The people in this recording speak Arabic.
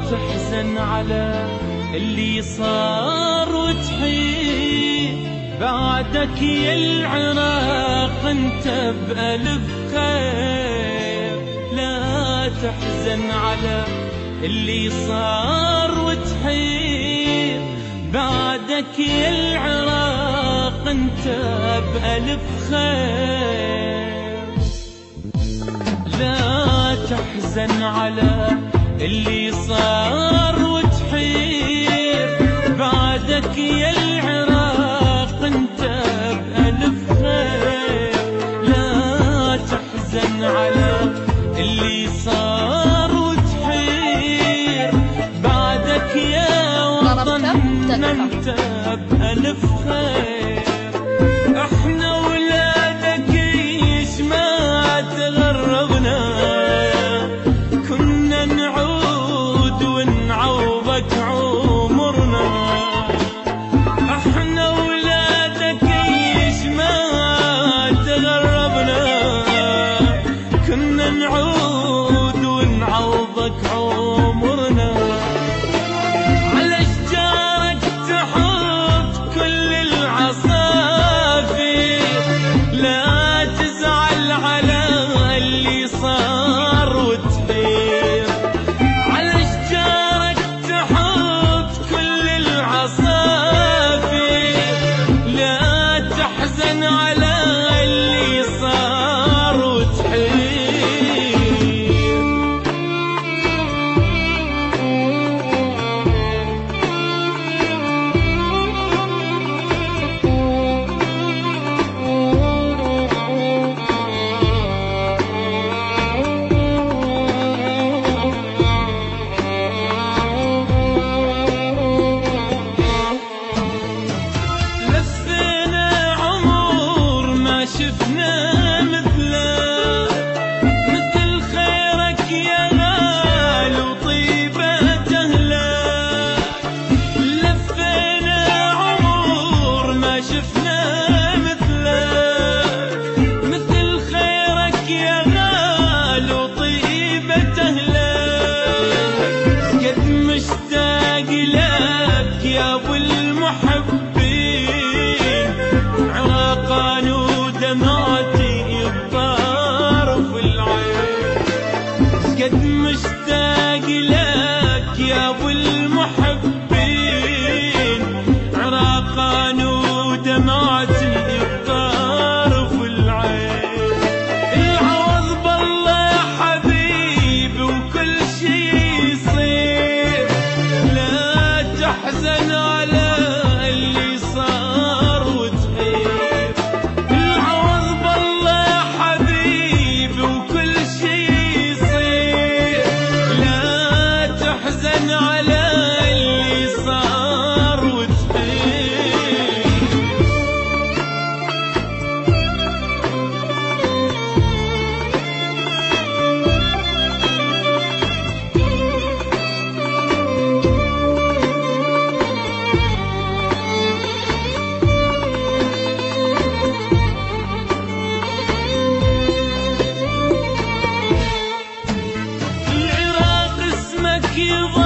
تحزن على اللي صار وتحير بعدك يا العراق انت بألف خير. لا تحزن على اللي صار وتحير بعدك يا العراق انت بألف خير. لا تحزن على اللي صار وتحير بعدك يا العراق انت بألف خير. لا تحزن على اللي صار وتحير بعدك يا وطن انت بألف خير. احنا ولادك ايش ما تغربنا كنا نعود ونعوضك عمرنا. احنا ولادك ايش ما تغربنا كنا نعود ونعوضك عمرنا. على اشجارك تحط كل العصافير لا تزعل على اللي صار وتحير. على اشجارك تحط كل العصافير لا تحزن على اللي صار وتحير. شفنا مثل خيرك يا غال وطيبة أهلك. لفينا عمر ما شفنا مثل خيرك يا غال وطيبة أهلك. قد مشتاق لك يا أبو المحبين عراقان دمعتي الطرف العين. قد مشتاق لك يا ابو المحبين عراقان ودمعتي الطرف العين. العوض بالله يا حبيبي وكل شي يصير. لا تحزن على اللي صار وتحير. على اللي صار وتحير. العراق اسمك يضل